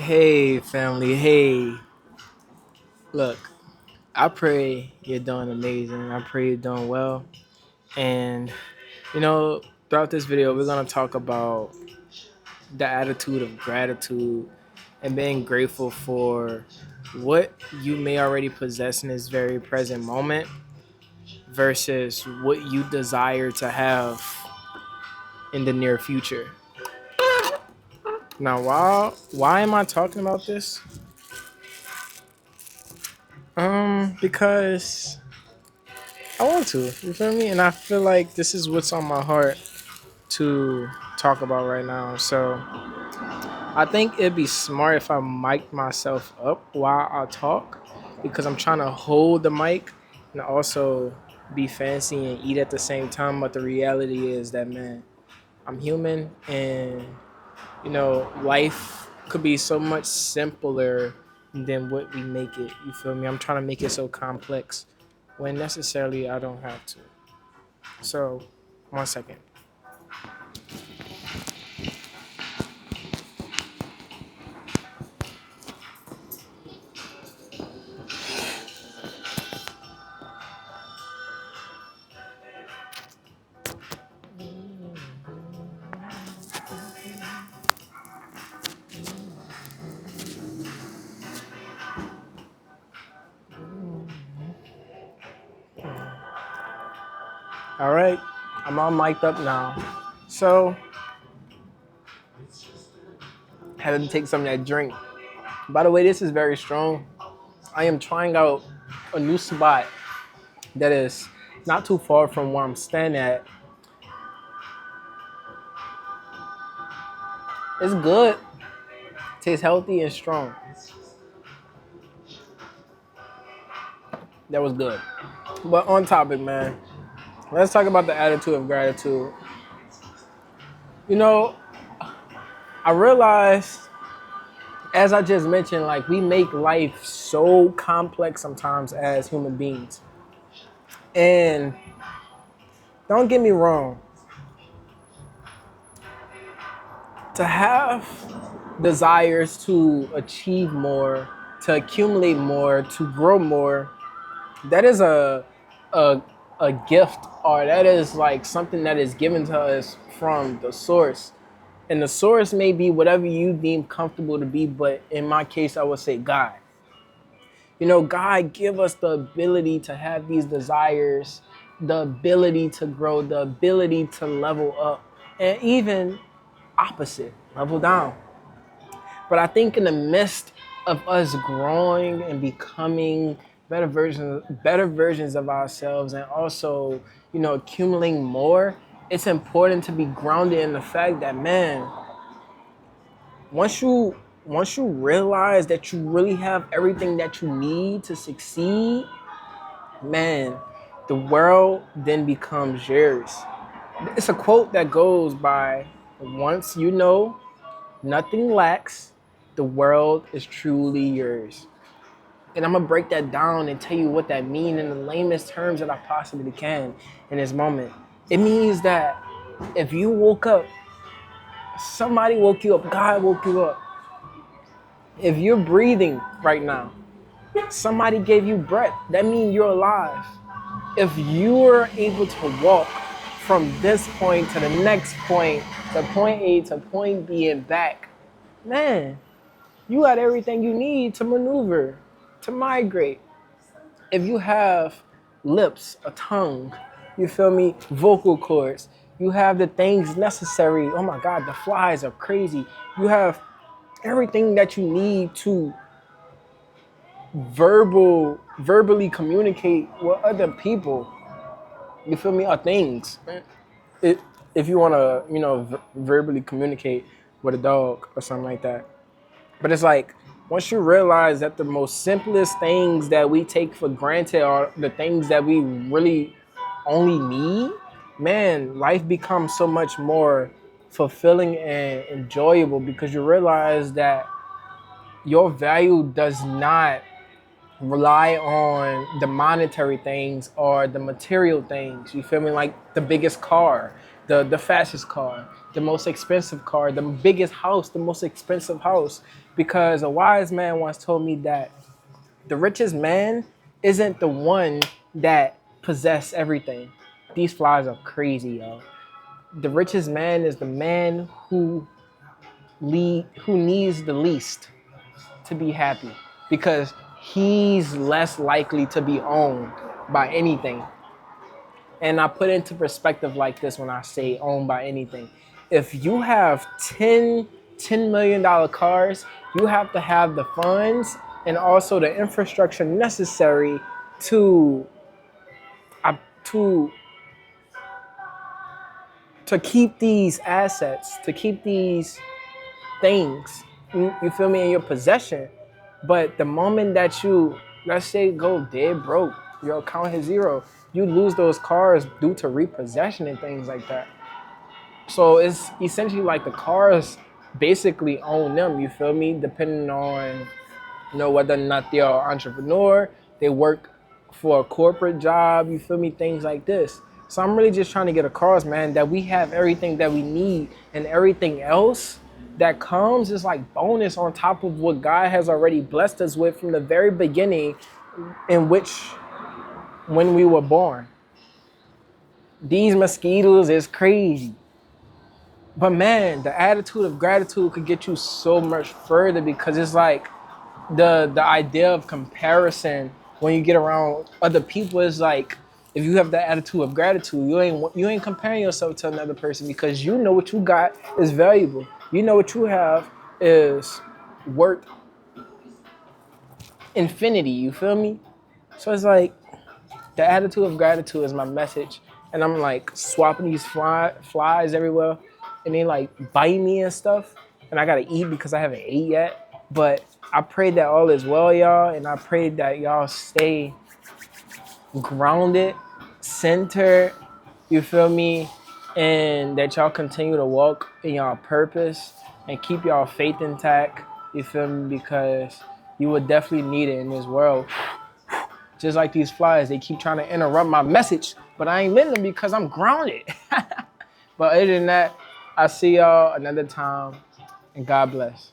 Hey, family. Hey, look, I pray you're doing amazing. I pray you're doing well. And, you know, throughout this video, we're going to talk about the attitude of gratitude and being grateful for what you may already possess in this very present moment versus what you desire to have in the near future. Now, why am I talking about this? Because I want to. You feel me? And I feel like this is what's on my heart to talk about right now. So I think it'd be smart if I mic myself up while I talk because I'm trying to hold the mic and also be fancy and eat at the same time. But the reality is that, man, I'm human and, life could be so much simpler than what we make it. You feel me? I'm trying to make it so complex when necessarily I don't have to. So, 1 second. All right, I'm all mic'd up now. So, had to take some of that drink. By the way, this is very strong. I am trying out a new spot that is not too far from where I'm staying at. It's good, tastes healthy and strong. That was good. But on topic, man, let's talk about the attitude of gratitude. You know, I realized, as I just mentioned, like we make life so complex sometimes as human beings. And don't get me wrong, to have desires to achieve more, to accumulate more, to grow more, that is a a gift, or that is like something that is given to us from the source. And the source may be whatever you deem comfortable to be, but in my case I would say God. God give us the ability to have these desires, the ability to grow, the ability to level up, and even opposite, level down. But I think in the midst of us growing and becoming better versions of ourselves, and also, accumulating more, it's important to be grounded in the fact that, man, once you realize that you really have everything that you need to succeed, man, the world then becomes yours. It's a quote that goes by, once you know nothing lacks, the world is truly yours. And I'm gonna break that down and tell you what that means in the lamest terms that I possibly can in this moment. It means that if you woke up, somebody woke you up, God woke you up. If you're breathing right now, somebody gave you breath. That means you're alive. If you're able to walk from this point to the next point, to point A to point B and back, man, you got everything you need to maneuver, to migrate. If you have lips, a tongue, you feel me, vocal cords, you have the things necessary. Oh my God, the flies are crazy. You have everything that you need to verbally communicate with other people. You feel me? Or things. It, if you want to, verbally communicate with a dog or something like that. But it's like, once you realize that the most simplest things that we take for granted are the things that we really only need, man, life becomes so much more fulfilling and enjoyable because you realize that your value does not rely on the monetary things or the material things. You feel me? Like the biggest car, the fastest car. the most expensive car, the biggest house, the most expensive house. Because a wise man once told me that the richest man isn't the one that possess everything. These flies are crazy, yo. The richest man is the man who needs the least to be happy, because he's less likely to be owned by anything. And I put into perspective like this when I say owned by anything. If you have $10 million cars, you have to have the funds and also the infrastructure necessary to uh, to to keep these assets, to keep these things, you feel me, in your possession. But the moment that you, let's say, go dead broke, your account hits zero, you lose those cars due to repossession and things like that. So it's essentially like the cars basically own them, you feel me? Depending on, whether or not they are entrepreneur, they work for a corporate job, you feel me? Things like this. So I'm really just trying to get across, man, that we have everything that we need, and everything else that comes is like bonus on top of what God has already blessed us with from the very beginning, in which when we were born. These mosquitoes is crazy. But man, the attitude of gratitude could get you so much further, because it's like the idea of comparison when you get around other people is like, if you have the attitude of gratitude, you ain't comparing yourself to another person, because you know what you got is valuable. You know what you have is worth infinity. You feel me? So it's like the attitude of gratitude is my message, and I'm like swapping these flies everywhere, and they like bite me and stuff, and I gotta eat because I haven't ate yet. But I pray that all is well, y'all, and I pray that y'all stay grounded, centered, you feel me, and that y'all continue to walk in y'all purpose and keep y'all faith intact, you feel me, because you will definitely need it in this world. Just like these flies, they keep trying to interrupt my message, but I ain't letting them because I'm grounded. But other than that, I'll see y'all another time, and God bless.